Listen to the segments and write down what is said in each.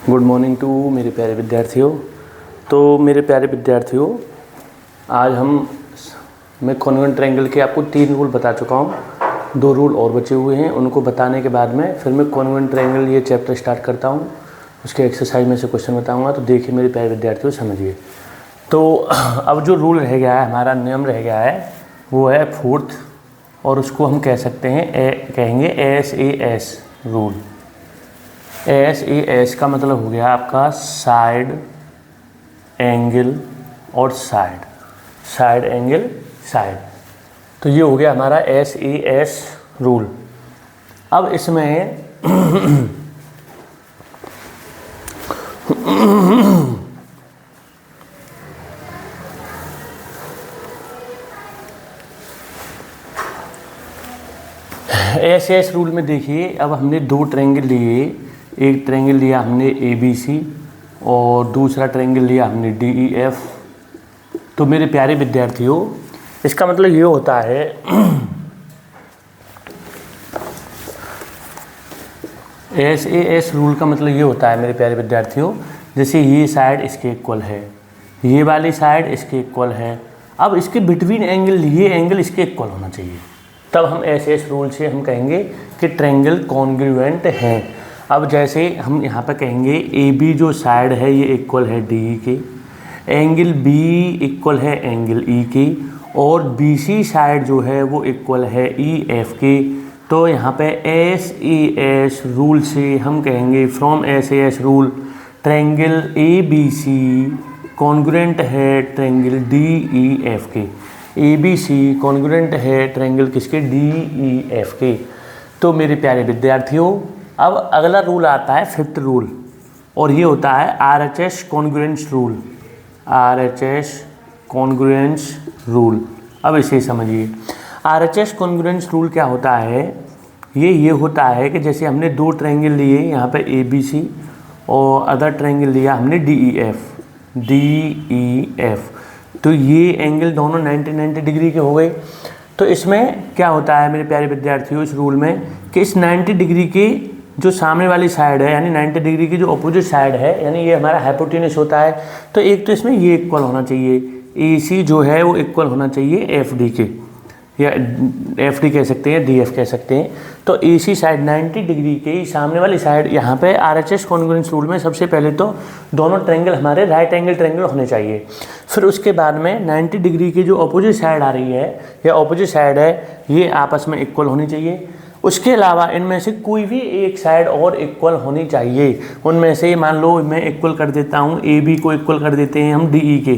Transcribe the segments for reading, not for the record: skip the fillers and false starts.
Good morning to मेरे प्यारे विद्यार्थियों। तो मेरे प्यारे विद्यार्थियों, आज मैं कॉन्वेंट ट्रायंगल के आपको 3 रूल बता चुका हूँ। 2 रूल और बचे हुए हैं, उनको बताने के बाद में फिर मैं कॉन्वेंट ट्रायंगल ये चैप्टर स्टार्ट करता हूँ। उसके एक्सरसाइज में से क्वेश्चन बताऊँगा, तो देखिए मेरे प्यारे विद्यार्थियों समझिए। तो अब जो रूल रह गया है, हमारा नियम रह गया है, वो है 4th, और उसको हम कह सकते हैं कहेंगे SAS रूल। SAS का मतलब हो गया आपका साइड एंगल और साइड एंगल साइड। तो ये हो गया हमारा SAS रूल। अब इसमें SAS रूल में देखिए, अब हमने 2 ट्रायंगल लिए। एक ट्रायंगल लिया हमने ABC और दूसरा ट्रायंगल लिया हमने DEF। तो मेरे प्यारे विद्यार्थियों, इसका मतलब ये होता है SAS रूल का मतलब ये होता है मेरे प्यारे विद्यार्थियों, जैसे ये साइड इसके इक्वल है, ये वाली साइड इसके इक्वल है, अब इसके बिटवीन एंगल, ये एंगल इसके इक्वल होना चाहिए, तब हम SAS रूल से हम कहेंगे कि ट्रायंगल कॉन्ग्रुएंट हैं। अब जैसे हम यहाँ पर कहेंगे AB जो साइड है ये इक्वल है DE के, एंगल B इक्वल है एंगल E के, और BC साइड जो है वो इक्वल है EF के। तो यहाँ पे SAS रूल से हम कहेंगे, from SAS rule triangle ABC congruent है ट्रायंगल DEF के। ABC कॉन्ग्रुएंट है ट्रायंगल किसके? DEF के। तो मेरे प्यारे विद्यार्थियों, अब अगला रूल आता है 5th रूल, और ये होता है RHS congruence rule. RHS congruence rule, अब इसे समझिए। RHS कॉन्ग्रुएंस रूल क्या होता है? ये होता है कि जैसे हमने 2 ट्रायंगल लिए, यहाँ पे ABC और अदर ट्रायंगल लिया हमने DEF। तो ये एंगल दोनों 90 डिग्री के हो गए। तो इसमें क्या होता है मेरे प्यारे विद्यार्थियों, इस रूल में, कि इस 90 डिग्री के जो सामने वाली साइड है, यानी 90 डिग्री की जो अपोजिट साइड है, यानी ये हमारा हाइपोटेनस होता है, तो एक तो इसमें ये इक्वल होना चाहिए, AC जो है वो इक्वल होना चाहिए FD के, या FD कह सकते हैं, DF कह सकते हैं। तो AC साइड 90 डिग्री के सामने वाली साइड, यहाँ पे RHS कॉन्ग्रुएंस रूल में सबसे पहले तो दोनों ट्रायंगल हमारे राइट एंगल ट्रायंगल होने चाहिए। फिर उसके बाद में 90 डिग्री की जो अपोजिट साइड आ रही है या अपोजिट साइड है, ये आपस में इक्वल होनी चाहिए। उसके अलावा इनमें से कोई भी एक साइड और इक्वल होनी चाहिए। उनमें से मान लो मैं इक्वल कर देता हूँ, AB को इक्वल कर देते हैं हम DE के,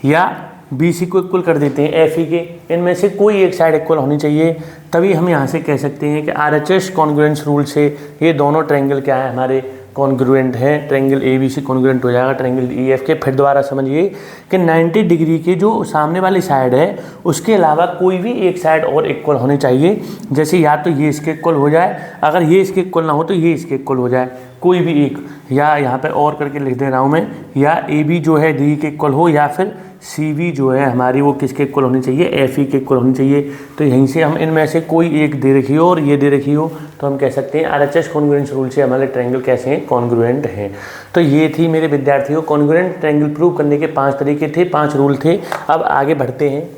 या BC को इक्वल कर देते हैं FE के। इनमें से कोई एक साइड इक्वल होनी चाहिए, तभी हम यहाँ से कह सकते हैं कि RHS कॉन्ग्रुएंस रूल से ये दोनों ट्रायंगल क्या है, हमारे कॉन्ग्रुएंट है। ट्रायंगल ABC कॉन्ग्रुएंट हो जाएगा ट्रायंगल DEF के। फिर दोबारा समझिए कि 90 डिग्री की जो सामने वाली साइड है, उसके अलावा कोई भी एक साइड और इक्वल होनी चाहिए। जैसे या तो ये इसके इक्वल हो जाए, अगर ये इसके इक्वल ना हो तो ये इसके इक्वल हो जाए, कोई भी एक, या यहाँ पे और करके लिख दे रहा हूँ मैं, या AB जो है DE के इक्वल हो, या फिर CV जो है हमारी वो किसके इक्वल होनी चाहिए? FE के इक्वल होनी चाहिए। तो यहीं से हम इनमें से कोई एक दे रखी हो और ये दे रखी हो, तो हम कह सकते हैं RHS कॉन्ग्रुएंस रूल से हमारे ट्रायंगल कैसे हैं? कॉन्ग्रुएंट हैं। तो ये थी मेरे विद्यार्थियों कॉन्ग्रुएंट ट्रायंगल प्रूव करने के 5 तरीके थे, 5 रूल थे। अब आगे बढ़ते हैं,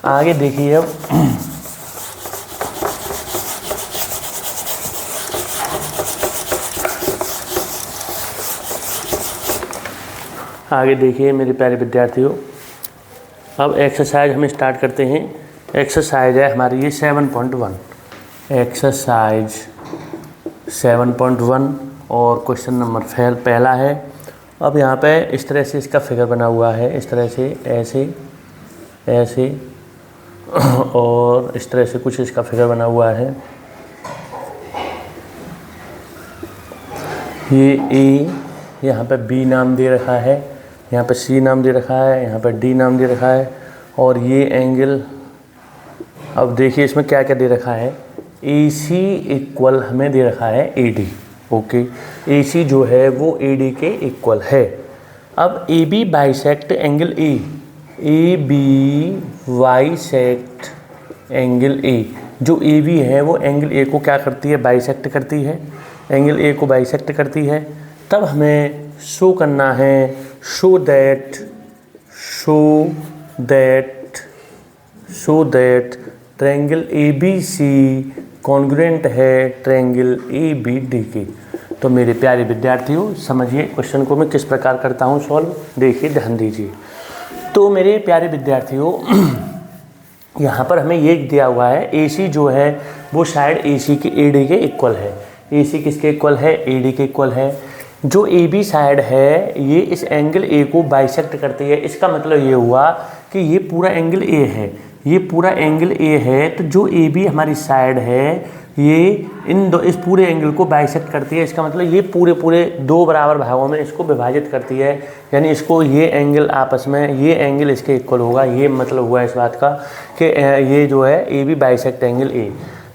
आगे देखिए। अब आगे देखिए मेरे प्यारे विद्यार्थियों, अब एक्सरसाइज हम स्टार्ट करते हैं। एक्सरसाइज है हमारी ये 7.1, एक्सरसाइज 7.1, और क्वेश्चन नंबर पहला है। अब यहाँ पे इस तरह से इसका फिगर बना हुआ है, इस तरह से, ऐसे और इस तरह से कुछ इसका फिगर बना हुआ है। ये A, यहाँ पे B नाम दे रखा है, यहाँ पे C नाम दे रखा है, यहाँ पे D नाम दे रखा है, और ये एंगल, अब देखिए इसमें क्या क्या दे रखा है। AC इक्वल हमें दे रखा है AD, ओके। AC जो है वो AD के इक्वल है। अब AB bisect angle A, AB bisect angle A, जो AB है वो एंगल A को क्या करती है? बाइसेक्ट करती है, एंगल A को बाइसेक्ट करती है। तब हमें शो करना है, show that triangle ABC congruent है ट्रायंगल ABD के। तो मेरे प्यारे विद्यार्थियों समझिए क्वेश्चन को मैं किस प्रकार करता हूँ सॉल्व, देखिए ध्यान दीजिए। तो मेरे प्यारे विद्यार्थियों यहाँ पर हमें ये दिया हुआ है AC जो है वो साइड AC की AD के इक्वल है। AC किसके इक्वल है? AD के इक्वल है। जो AB साइड है ये इस एंगल A को बाइसेक्ट करती है। इसका मतलब ये हुआ कि ये पूरा एंगल A है, ये पूरा एंगल A है, तो जो AB हमारी साइड है ये इस पूरे एंगल को बाइसेक्ट करती है। इसका मतलब ये पूरे दो बराबर भागों में इसको विभाजित करती है, यानी इसको ये एंगल आपस में ये एंगल इसके इक्वल होगा। ये मतलब हुआ इस बात का कि ये जो है AB बाइसेक्ट एंगल A।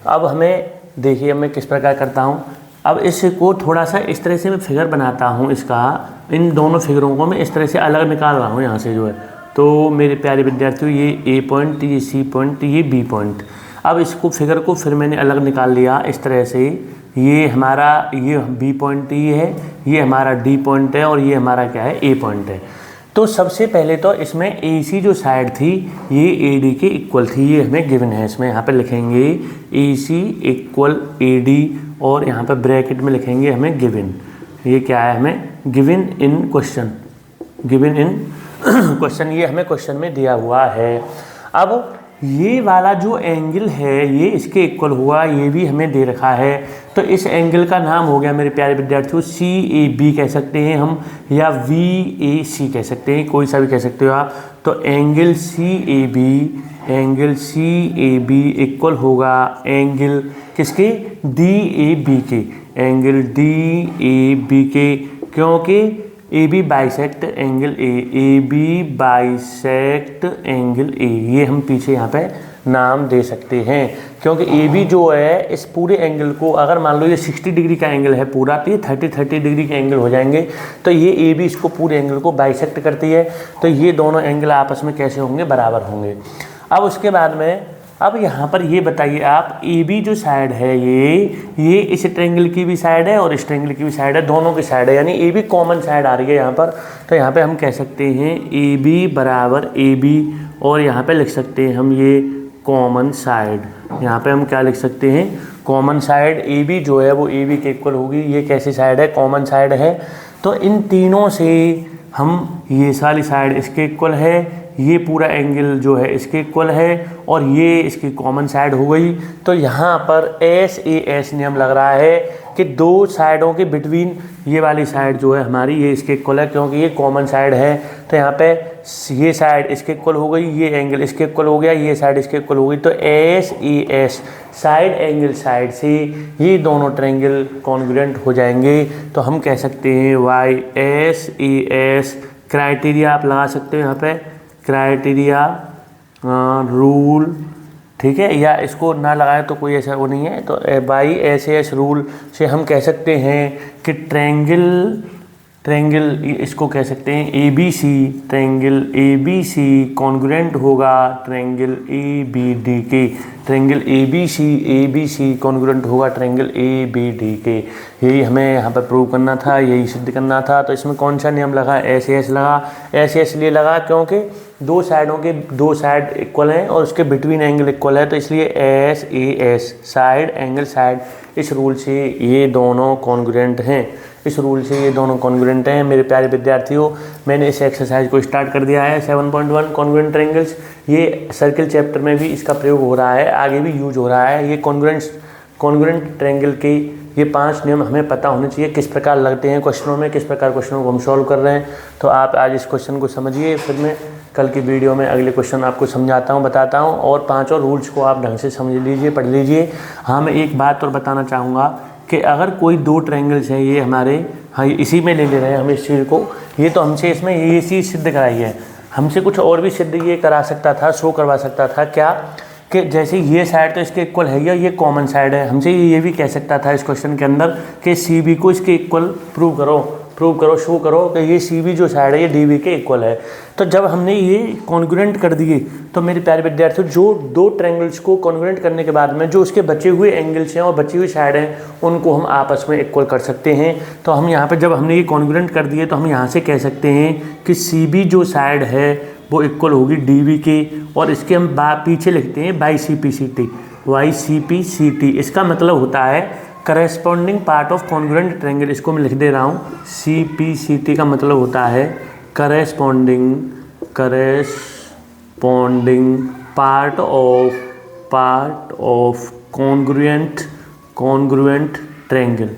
अब हमें देखिए मैं किस प्रकार करता हूँ। अब इसको थोड़ा सा इस तरह से मैं फिगर बनाता हूँ इसका, इन दोनों फिगरों को मैं इस तरह से अलग निकाल रहा हूँ यहाँ से जो है। तो मेरे प्यारे विद्यार्थियों ये A पॉइंट, ये C पॉइंट, ये B पॉइंट। अब इसको फिगर को फिर मैंने अलग निकाल लिया इस तरह से। ये हमारा ये B पॉइंट ये हमारा D पॉइंट है और ये हमारा क्या है A पॉइंट है। तो सबसे पहले तो इसमें AC जो साइड थी ये AD के इक्वल थी, ये हमें गिवन है। इसमें यहाँ पे लिखेंगे AC इक्वल AD और यहाँ पे ब्रैकेट में लिखेंगे हमें गिवन। ये क्या है? हमें given in question, given in question, ये हमें क्वेश्चन में दिया हुआ है। अब ये वाला जो एंगल है ये इसके इक्वल हुआ, ये भी हमें दे रखा है। तो इस एंगल का नाम हो गया मेरे प्यारे विद्यार्थियों CAB कह सकते हैं हम, या VAC कह सकते हैं, कोई सा भी कह सकते हो आप। तो एंगल CAB इक्वल होगा एंगल किसके? DAB के, एंगल DAB के, क्योंकि AB bisect angle AB bisect angle A। ये हम पीछे यहाँ पे नाम दे सकते हैं, क्योंकि AB जो है इस पूरे एंगल को, अगर मान लो ये 60 डिग्री का एंगल है पूरा, तो ये 30 डिग्री के एंगल हो जाएंगे। तो ये AB इसको पूरे एंगल को बाइसेक्ट करती है। तो ये दोनों एंगल आपस में कैसे होंगे? बराबर होंगे। अब उसके बाद में अब यहाँ पर ये बताइए आप, AB जो साइड है ये इस ट्रायंगल की भी साइड है और इस ट्रायंगल की भी साइड है, दोनों की साइड है, यानी AB कॉमन साइड आ रही है यहाँ पर। तो यहाँ पे हम कह सकते हैं AB बराबर AB और यहाँ पे लिख सकते हैं हम ये कॉमन साइड। यहाँ पे हम क्या लिख सकते हैं? Common side. AB जो है वो AB के इक्वल होगी। ये कैसी साइड है? कॉमन साइड है। तो इन तीनों से हम ये सारी साइड इसके इक्वल है, ये पूरा एंगल जो है इसके इक्वल है और ये इसकी कॉमन साइड हो गई। तो यहाँ पर SAS नियम लग रहा है कि दो साइडों के बिटवीन ये वाली साइड जो है हमारी ये इसके इक्वल है, क्योंकि ये कॉमन साइड है। तो यहाँ पे ये साइड इसके इक्वल हो गई, ये एंगल इसके इक्वल हो गया, ये साइड इसके इक्वल हो गई। तो SAS साइड एंगल साइड से ये दोनों ट्रायंगल कॉन्ग्रुएंट हो जाएंगे। तो हम कह सकते हैं YSAS क्राइटेरिया आप लगा सकते हो यहाँ पे, क्राइटेरिया रूल, ठीक है, या इसको ना लगाए तो कोई ऐसा वो नहीं है। तो YSAS रूल से हम कह सकते हैं कि ट्रायंगल इसको कह सकते हैं ABC, ट्रायंगल ABC कॉन्ग्रुएंट होगा ट्रायंगल ABD के, ट्रायंगल ABC कॉन्ग्रुएंट होगा ट्रायंगल ABD के। यही हमें यहाँ पर प्रूव करना था, यही सिद्ध करना था। तो इसमें कौन सा नियम लगा? SAS लगा। SAS इसलिए लगा क्योंकि दो साइडों के दो साइड इक्वल हैं और उसके बिटवीन एंगल इक्वल है, तो इसलिए SAS साइड एंगल साइड, इस रूल से ये दोनों कॉन्ग्रुएंट हैं। इस रूल से ये दोनों कॉन्ग्रुएंट हैं। मेरे प्यारे विद्यार्थियों, मैंने इस एक्सरसाइज को स्टार्ट कर दिया है 7.1 कॉन्ग्रुएंट ट्रायंगल्स। ये सर्किल चैप्टर में भी इसका प्रयोग हो रहा है, आगे भी यूज हो रहा है। ये कॉन्ग्रुएंट ट्रायंगल के ये 5 नियम हमें पता होने चाहिए, किस प्रकार लगते हैं क्वेश्चनों में, किस प्रकार क्वेश्चनों को हम सॉल्व कर रहे हैं। तो आप आज इस क्वेश्चन को समझिए, फिर मैं कल की वीडियो में अगले क्वेश्चन आपको समझाता हूँ, बताता हूँ। और 5 रूल्स को आप ढंग से समझ लीजिए, पढ़ लीजिए। हाँ, मैं एक बात और बताना चाहूँगा कि अगर कोई दो ट्रायंगल्स हैं, ये हमारे, हाँ इसी में ले रहे हैं हम इस चीज़ को, ये तो हमसे इसमें ये चीज़ सिद्ध कराई है। हमसे कुछ और भी सिद्ध ये करा सकता था, शो करवा सकता था। क्या कि जैसे ये साइड तो इसके इक्वल है या ये कॉमन साइड है, हमसे ये भी कह सकता था इस क्वेश्चन के अंदर कि CB को इसके इक्वल प्रूव करो। प्रूव करो, शो करो कि ये सी बी जो साइड है ये डी बी के इक्वल है। तो जब हमने ये कॉन्ग्रुएंट कर दिए तो मेरे प्यारे विद्यार्थियों, जो दो ट्रायंगल्स को कॉन्ग्रुएंट करने के बाद में जो उसके बचे हुए एंगल्स हैं और बची हुई साइड हैं उनको हम आपस में इक्वल कर सकते हैं। तो हम यहाँ पे जब हमने ये कॉन्ग्रुएंट कर दिए तो हम यहाँ से कह सकते हैं कि सी बी जो साइड है वो इक्वल होगी डी बी के, और इसके हम पीछे लिखते हैं by C P C T, by C P C T. इसका मतलब होता है corresponding part of congruent triangle. इसको मैं लिख दे रहा हूँ, सी पी सी टी का मतलब होता है corresponding part of congruent triangle.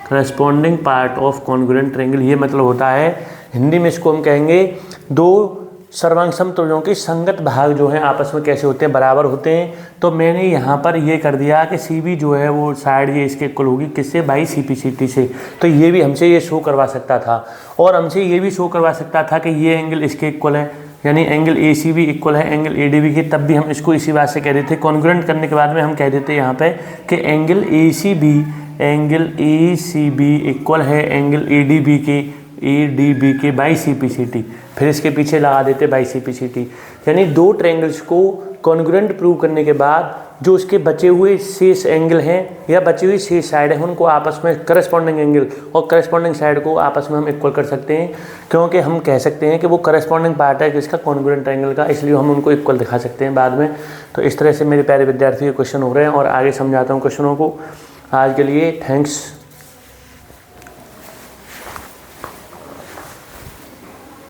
Corresponding part of congruent triangle, ये मतलब होता है हिंदी में इसको हम कहेंगे दो सर्वांग समतुल्यों के संगत भाग जो हैं आपस में कैसे होते हैं, बराबर होते हैं। तो मैंने यहाँ पर ये कर दिया कि सी बी जो है वो साइड ये इसके इक्वल होगी किससे, by C P C T से। तो ये भी हमसे ये शो करवा सकता था, और हमसे ये भी शो करवा सकता था कि ये एंगल इसके इक्वल है, यानी angle A C B equal है एंगल ए डी बी के। तब भी हम इसको इसी बात से कह देते, कॉन्ग्रुएंट करने के बाद में हम कह देते यहाँ पे कि angle A C B equal है एंगल ए डी बी के by C P C T. फिर इसके पीछे लगा देते by C P C T. यानी दो ट्रायंगल्स को कॉन्ग्रुएंट प्रूव करने के बाद जो उसके बचे हुए शेष एंगल हैं या बची हुई शेष साइड है उनको आपस में करस्पॉन्डिंग एंगल और करस्पॉन्डिंग साइड को आपस में हम इक्वल कर सकते हैं, क्योंकि हम कह सकते हैं कि वो करस्पॉन्डिंग पार्ट है किसका, कॉन्ग्रुएंट ट्रायंगल का, इसलिए हम उनको इक्वल दिखा सकते हैं बाद में। तो इस तरह से मेरे प्यारे विद्यार्थी के क्वेश्चन हो रहे हैं और आगे समझाता हूँ क्वेश्चनों को। आज के लिए थैंक्स।